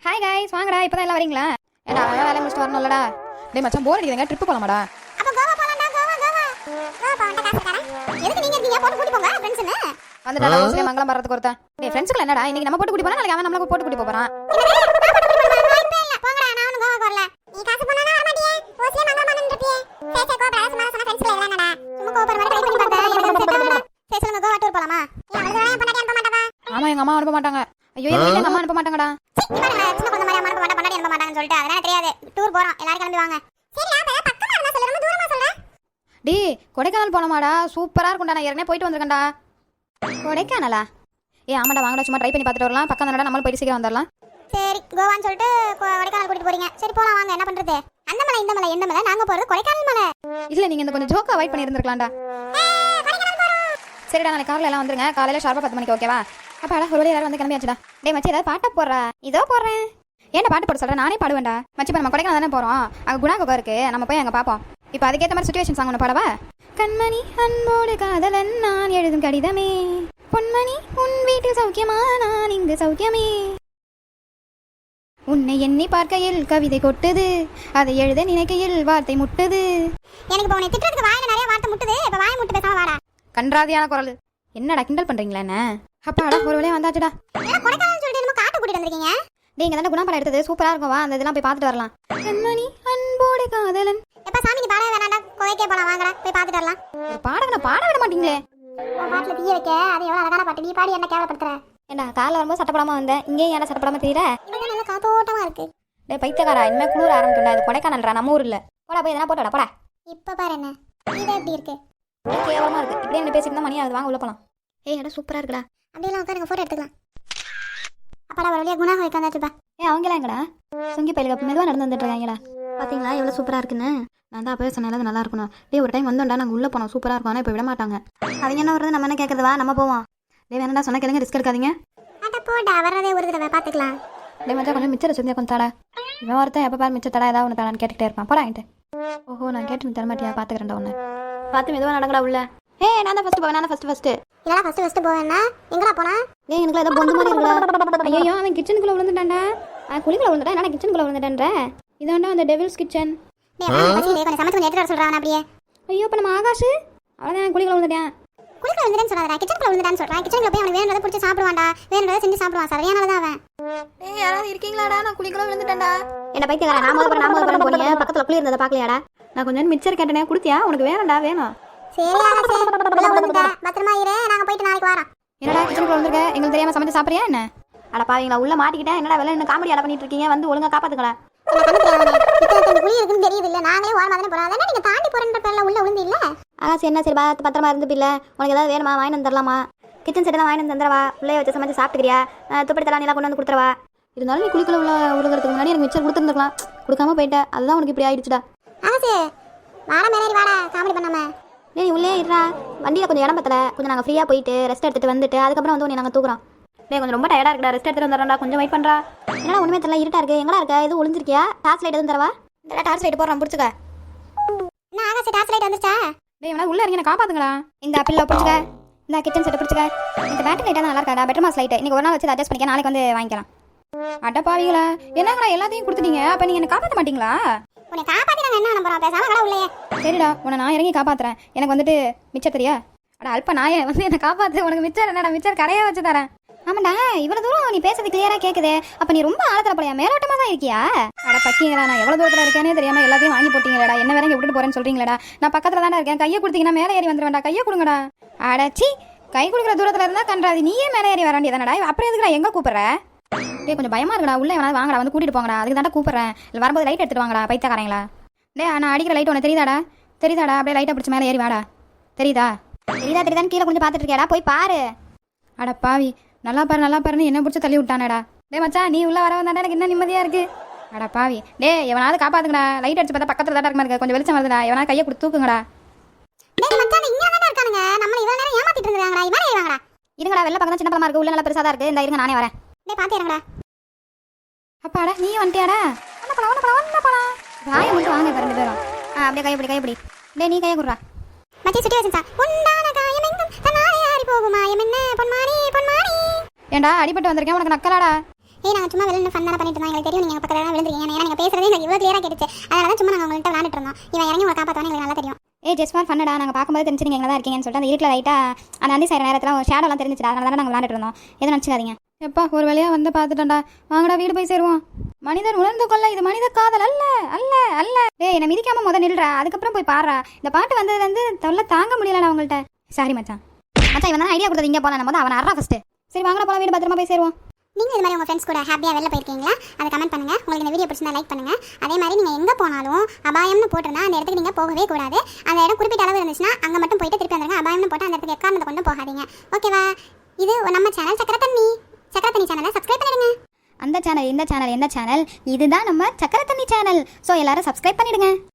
Hi guys வாங்கடா இப்பதான் எல்லாம் வரீங்களா? ஏடா வேலை முடிச்சிட்டு வரணும்லடா. டேய் மச்சான் போர் அடிக்குதுங்க ட்ரிப் போலாமாடா? அப்ப கோவா போலாம்டா கோவா போண்ட காசு தரேன். எதுக்கு நீங்க இருக்கீங்க போட்டு கூட்டி போங்க ஃப்ரெண்ட்ஸ்னு. வந்துடா ஊர்ல மங்களம் பறறதுக்கு ஒருத்தன். டேய் ஃப்ரெண்ட்ஸ்க்கு என்னடா இன்னைக்கு நம்ம போட்டு கூட்டி போறா நாளைக்கு அவன் நம்மள போட்டு கூட்டி போறான். போங்கடா நான் ஒண்ணு கோவா வரல. நீ காசு போனா வர மாட்டியே. ஓசில மங்களம் பண்ணன்றியே. சே சே கோவா சும்மா சொன்ன ஃப்ரெண்ட்ஸ்ல இல்லங்கடா. சும்மா கோவா போற மாதிரி ட்ரை பண்ணி பார்த்தா எனக்கு செட் ஆகல. சே சொல்லுங்க கோவா டூர் போலாமா? ஏன் அவளே பண்ணாடி அனுப்ப மாட்டாவா? ஆமா எங்க அம்மா அனுப்ப மாட்டாங்க. ஐயோ எங்க அம்மா அனுப்ப மாட்டாங்கடா. இவங்க சின்ன குழந்தை மாதிரி அனுப்ப மாட்டா பண்ணாடி அனுப்ப மாட்டாங்கன்னு சொல்லிட்டு அதனால தெரியாது. டூர் போறோம் எல்லாரும் கிளம்பி வாங்க. சரி அப்ப பக்கமா இருந்தா சொல்ல ரொம்ப தூரமா சொல்ற. டேய் கொடைக்கானல் போலாமாடா? சூப்பரா இருக்கும்டா நான் ஏற்கனவே போயிட்டு வந்திருக்கேன்டா. கொடைக்கானலா? ஆமாடா வாங்கடா சும்மா ட்ரை பண்ணி பார்த்துட்டு வரலாம். பக்கம் தானடா நம்மளும் போயிட்டு சீக்கிரம் வந்துடலாம். சரி கோவான்னு சொல்லிட்டு கொடைக்கானல் கூட்டிட்டு போறீங்க. சரி போலாம் வாங்க என்ன பண்றது? அந்த மலை இந்த மலை எந்த மலை? நாங்க போறது கொடைக்கானல் மலை. இல்ல நீங்க இந்த கொஞ்சம் ஜோக்கா அவாய்ட் பண்ணி இருந்திருக்கலாம்டா. சரிடா நாளைக்கு கார்ல எல்லாம் வந்துருங்க. காலையில ஷார்ப்பா 10 மணிக்கு ஓகேவா? அப்பாடா ஒரு வழி எல்லாரும் வந்து கிளம்பியாச்சுடா. டேய் மச்சி ஏதாவது பாட்டா போடுறா? இதோ போடுறேன். ஏன்டா பாட்டு போட சொல்ற? நானே பாடுவேன்டா. மச்சி இப்ப நம்ம கொடைக்கானல் தானே போறோம். அங்க குணா கோகா இருக்கு. நம்ம போய் அங்க பாப்போம். இப்போ அதுக்கேற்ற மாதிரி சிச்சுவேஷன் சாங் ஒன்று பாடவா? கண்மணி அன்போடு காதலன் நான் எழுதும் கடிதமே பொன்மணி உன் வீட்டில் சௌக்கியமா நான் இங்கு சௌக்கியமே உன்னை எண்ணி பார்க்கையில் கவிதை கொட்டுது அதை எழுத நினைக்கையில் வார்த்தை முட்டுது. எனக்கு இப்போ உன்னை திட்டுறதுக்கு வாயில நிறைய வார்த்தை முட்டுது. இப்போ வாய் முட்டு பேசாம வாடா. கன்றாதியான குரல். என்னடா கிண்டல் பண்றீங்களா என்ன? அப்பாடா ஒரு வழியா வந்தாச்சுடா. கொடைக்கானல் சொல்லிட்டு நம்ம காட்டு கூட்டிட்டு வந்திருக்கீங்க. டேய் இங்க தானே குணா படம் எடுத்தது சூப்பரா இருக்கும் வா அந்த இதெல்லாம் போய் பார்த்துட்டு வரலாம். கண்மணி அன்போடு காதலன். எப்ப சாமி நீ பாடவே வேணாம்டா. கோயிலுக்கே போலாம் வாங்கடா போய் பார்த்துட்டு வரலாம். ஒரு பாடகனை பாட விட மாட்டீங்களே. உன் பாட்டுல தீய வைக்க அது எவ்வளவு அழகான பாட்டு. நீ பாடி என்ன கேவலப்படுத்துற? ஏண்டா காலைல வரும்போது சட்டப்படாம வந்தேன் இங்கே ஏன்டா சட்டப்படாம தெரியல? இவங்க நல்ல காத்தோட்டமா இருக்கு. டேய் பைத்தியக்காரா இனிமே குளிர ஆரம்பிக்கும்டா. இது கொடைக்கானல்ரா நம்ம ஊர் இல்ல. போடா போய் எதனா போட்டோடா போடா. இப்ப பாரு என்ன இது எப்படி இருக்கு? கேவலமா இருக்கு. இப்படியே என்ன பேசிட்டு இருந்தா மணி ஆகுது வாங்க உள்ள போலாம். ஏய் இடம் சூப்பரா இருக்குடா. அப்படியே உட்காருங்க போட்டோ எடுத்துக்கலாம். அப்பாடா ஒரு வழியா குணா கோயிலுக்கு வந்தாச்சுப்பா. அவங்களாம் எங்கடா? சுங்கி பயிலுக்கு மெதுவா நடந்து வந்துட்டு இருக்காங்கடா. பாத்தீங்களா எவ்வளவு சூப்பரா இருக்குன்னு? நான் தான் அப்பவே சொன்னால அது நல்லா இருக்கணும். டேய் ஒரு டைம் வந்தோம்டா நாங்க உள்ள போனோம் சூப்பரா இருக்கும். ஆனா இப்ப விட மாட்டாங்க. அவங்க என்ன வருது நம்ம என்ன கேக்குறது? வா நம்ம போவோம். டேய் வேணாடா சொன்னா கேளுங்க ரிஸ்க் எடுக்காதீங்க. அட போடா வரதே ஒரு தடவை பாத்துக்கலாம். டேய் மச்சான் கொஞ்சம் மிச்சர் வச்சிருந்தா கொஞ்சம் தாடா. இவன் ஒருத்தன் எப்ப பாரு மிச்சர் தடா ஏதாவது ஒன்று தடான்னு கேட்டுக்கிட்டே இருப்பான். போடா என்கிட்ட. ஓஹோ நான் கேட்டு நீ தரமாட்டியா? பாத்துக்கிறேன்டா ஒன்று. பார்த்து மெதுவா நடங்கடா உள்ள. நான் தான் ஃபர்ஸ்ட் போவேன். நான் தான் ஃபர்ஸ்ட். இல்லடா ஃபர்ஸ்ட் போவேன்னா எங்கடா போனா? டேய் எனக்கு ஏதோ பொந்து மாதிரி இருக்குடா. ஐயோ அவன் கிச்சனுக்குள்ள விழுந்துட்டான்டா. குளிக்குள்ள விழுந்துட்டான். நான் கிச்சனுக்குள்ள விழுந்துட்டேன்ற. இதான்டா அந்த டெவில்ஸ் கிச்சன். டேய் பசி கொஞ்சம் சமைச்சு கொஞ்சம் எடுத்து வர சொல்றான் அப்படியே. ஐயோ அப்ப நம்ம ஆகாஷ் அவன் குளிக்குள்ள விழுந்துட்டான். குளிக்குள்ள விழுந்துட்டான்னு சொல்லாதடா. கிச்சனுக்குள்ள விழுந்துட்டான்னு சொல்றான். கிச்சனுக்குள்ள போய் அவனுக்கு வேணும்னதை பிடிச்சி சாப்பிடுவான்டா. வேணும்னதை செஞ்சு சாப்பிடுவான். சரியானது தான் அவன். டேய் யாராவது இருக்கீங்களாடா? நான் குளிக்குள்ள விழுந்துட்டேன்டா. என்ன பைத்தியக்காரா நாம போறேன் போனியே பக்கத்துல குளி இருந்தத பாக்கலையாடா? நான் கொஞ்சம் மிச்சர் கேட்டனே குடுத்தியா? உனக்கு வேணும்டா வேணும். சரி ஆகாஷ் உள்ள விழுந்துட்ட. பத்திரமா இரு நாங்க போயிட்டு நாளைக்கு வரோம். என்னடா கிச்சனுக்குள்ள வந்திருக்க? எங்களுக்கு தெரியாம சமைச்சு சாப்பிடுறியா என்ன? அட பாவீங்களா உள்ள மாட்டிக்கிட்டேன். என்னடா வெள்ள என்ன காமெடி அட பண்ணிட்டு இருக்கீங்க? வந்து ஒழுங்கா காப்பாத்துங்களா. குளி இருக்குன்னு தெரியுது இல்ல? நாங்களே ஓரமா தானே போறோம். அதனால நீங்க தாண்டி போறேன்ற பேர்ல உள்ள விழுந்து இல்ல. ஆகாஷ் என்ன சரி பத்திரமா இருந்து பில்ல. உனக்கு ஏதாவது வேணுமா? வாங்கி வந்து தரலாமா? கிச்சன் செட் தான் வாங்கி வந்து தந்துடவா? உள்ளே வச்சு சமைச்சு சாப்பிட்டுக்கிறியா? துப்படி தலா நீலாம் கொண்டு வந்து கொடுத்துறவா? இருந்தாலும் நீ குளிக்கல உள்ள உழுகிறதுக்கு முன்னாடி எனக்கு மிச்சர் கொடுத்துருந்துருக்கலாம். கொடுக்காம போயிட்ட. அதுதான் உனக்கு இப்படி ஆயிடுச்சுடா. ஆகாஷ் வாடா மேலேறி வாடா காமெடி பண்ணாம. நீ உள்ளே இருடா. வண்டியில் கொஞ்சம் இடம் பத்தல. கொஞ்சம் நாங்கள் ஃப்ரீயாக போயிட்டு ரெஸ்ட் எடுத்துட்டு வந்துட்டு அதுக்கப்புறம் வந்து நாங்கள் தூக்குறோம். டேய் கொஞ்சம் ரொம்ப டயர்டாக இருக்குடா. ரெஸ்ட் எடுத்துட்டு வந்துடுறா. கொஞ்சம் வெயிட் பண்ணுறா. என்னடா ஒன்றுமே தெரியல இருட்டா இருக்கு. எங்கடா இருக்கா? எதுவும் ஒளிஞ்சிருக்கியா? டார்ச் லைட் எதுவும் தரவா? இந்த டார்ச் லைட் போடுறான் பிடிச்சிக்க. என்ன ஆகாஷ் டார்ச் லைட் வந்துச்சா? டேய் இவனா உள்ள இறங்கி காப்பாத்துங்களா. இந்த ஆப்பிள் பிடிச்சிக்க. இந்த கிச்சன் செட் பிடிச்சிக்க. இந்த பேட்டரி லைட்டாக நல்லா இருக்காடா. Better mass light. இன்னைக்கு ஒரு நாள் வச்சு அட்ஜஸ்ட் பண்ணிக்க. நாளைக்கு வந்து வாங்கிக்கலாம். அடப்பாவீங்களா என்னங்கடா எல்லாத்தையும் கொடுத்துட்டீங்க? அப்போ நீங்கள் என்ன காப்பாற்ற மாட்டீங்களா? உன்னை காப்பாத்தி நாங்க என்ன நம்புறோம்? பேசாம கடை உள்ளே. சரிடா உன்னை நான் இறங்கி காப்பாத்துறேன். எனக்கு வந்துட்டு மிச்சர் தெரியா? அட அல்ப நாயை வந்து என்னை காப்பாத்து. உனக்கு மிச்சர் என்னடா? மிச்சர் கடையா வச்சு தரேன். ஆமாண்டா இவ்வளவு தூரம் நீ பேசுறது கிளியரா கேக்குது. அப்ப நீ ரொம்ப ஆழத்துல போலையா? மேலோட்டமா தான் இருக்கியா? அட பக்கிங்களா நான் எவ்வளவு தூரத்துல இருக்கேனே தெரியாம எல்லாத்தையும் வாங்கி போட்டீங்களா? என்ன வேற விட்டுட்டு போறேன்னு சொல்றீங்களா? நான் பக்கத்துல தானே இருக்கேன். கையை கொடுத்தீங்கன்னா மேலே ஏறி வந்துருவேன்டா. கையை கொடுங்கடா. அடச்சி கை கொடுக்குற தூரத்துல இருந்தா கன்றாதி. நீயே மேலே ஏறி வர வேண்டியதானடா. அப்புறம் எதுக்குடா எங்க கூப்பிடுற? டேய் கொஞ்சம் பயமா இருக்குடா. உள்ள வேணா வாங்கடா வந்து கூட்டிட்டு போங்கடா. அதுக்கு தாண்டா கூப்பிடுறேன். இல்லை வரும்போது லைட் எடுத்துட்டு வாங்கடா பைத்தியக்காரங்களா. டே நான் அடிக்கிற லைட் உனக்கு தெரியுதாடா? தெரியுதாடா? அப்படியே லைட்டை பிடிச்சி மேலே ஏறி வாடா. தெரியுதா? தெரியுதான்னு கீழே கொஞ்சம் பார்த்துட்டு இருக்கியாடா? போய் பாரு. அட பாவி நல்லா பாருன்னு என்ன பிடிச்சி தள்ளி விட்டானேடா. டே மச்சான் நீ உள்ள வர வந்தாடா எனக்கு என்ன நிம்மதியா இருக்கு. அட பாவி டே எவனாவது காப்பாத்துங்கடா. லைட் அடிச்சு பார்த்தா பக்கத்துல தான் இருக்கு. கொஞ்சம் வெளிச்சம் வருதுடா. எவனா கையை கொடுத்து தூக்குங்கடா. டேய் மச்சான் இங்க தானே இருக்கானுங்க. நம்ம இவ்வளவு நேரம் ஏமாத்திட்டு இருக்காங்கடா. இவனே வாங்கடா. இருங்கடா வெள்ள பக்கம் சின்ன பக்கமா இருக்கு. உள்ள நல்லா பெருசா தான் இருக்கு. இந்த இருங்க நானே வரேன். டேய் பாத்து இறங்கடா. அப்பாடா நீ வந்துட்டியாடா? போலாம் வாயை மட்டும் வாங்க ரெண்டு பேரும். அப்படியே கையப்படி. டே நீ கையை குடுறா. மச்சி சிச்சுவேஷன் சார். உண்டான காயம் எங்கும் தன்னாலே ஆறி போகுமா? எம் என்ன பொன்மானி. ஏண்டா அடிபட்டு வந்திருக்கேன் உனக்கு நக்கலாடா? ஏய் நாங்கள் சும்மா வெளில ஃபன் தானே பண்ணிட்டு இருந்தோம், எங்களுக்கு தெரியும் நீங்கள் பக்கத்தில் தான் விழுந்துருக்கீங்க, ஏன்னா நீங்கள் பேசுறதே எங்களுக்கு இவ்வளோ கிளியராக கேட்டுச்சு, அதனால தான் சும்மா நாங்கள் உங்கள்கிட்ட விளையாண்டுட்டு இருந்தோம். இவன் இறங்கி உங்களை காப்பாற்றுவான்னு எங்களுக்கு நல்லா தெரியும். ஜஸ்ட் ஃபார் ஃபன்னடா, நாங்கள் பார்க்கும்போது தெரிஞ்சு நீங்கள் எங்கே தான் இருக்கீங்கன்னு சொல்லிட்டு அந்த இருட்டில் லைட்டாக அந்த அந்தி செய்கிற நேரத்தில் ஒரு ஷேடோலாம் தெரிஞ்சிச்சு, அதனால தான் நாங்கள் விளையாண்டுட்டு இருந்தோம். எதுவும் நினச்சிக்காதீங்க. எப்பா ஒரு வழியாக வந்து பார்த்துட்டோம்டா, வாங்கடா வீடு போய் சேருவோம். மனிதன் உணர்ந்து கொள்ள இது மனித காதல் அல்ல அல்ல அல்ல. டேய் என்னை மிதிக்காமல் முதல் நில்றா, அதுக்கப்புறம் போய் பாடுறா. இந்த பாட்டு வந்ததுலேருந்து தொல்லை தாங்க முடியலடா உங்கள்கிட்ட. சாரி மச்சான். மச்சான் இவன் தான் ஐடியா கொடுத்தது, இங்கே போகலாம் நம்ம அவன் அறா ஃபஸ்ட்டு. சரி வாங்கடா போகலாம், வீடு பத்திரமா போய் சேருவோம். நீங்கள் இது மாதிரி உங்கள் ஃப்ரெண்ட்ஸ் கூட ஹாப்பியாக வெளில போயிருக்கீங்களா? அதை கமெண்ட் பண்ணுங்கள். உங்களுக்கு இந்த வீடியோ பிடிச்சிருந்தா லைக் பண்ணுங்கள். அதே மாதிரி நீங்கள் எங்கே போனாலும் அபாயம்னு போட்டிருந்தா அந்த இடத்துக்கு நீங்கள் போகவே கூடாது. அந்த இடம் குறிப்பிட்ட அளவு இருந்துச்சுன்னா அங்கே மட்டும் போயிட்டு திருப்பி வந்துருங்க. அபாயம்னு போட்டு அந்த இடத்துக்கு எக்காரணத்தை கொண்டு போகாதீங்க. ஓகேவா? இது நம்ம சேனல் சக்கரை தண்ணி சேனலை சப்ஸ்கிரைப் பண்ணிடுங்க. அந்த சேனல் இந்த சேனல் என்ன சேனல்? இதுதான் நம்ம சக்கரை தண்ணி சேனல். ஸோ எல்லாரும் சப்ஸ்கிரைப் பண்ணிடுங்க.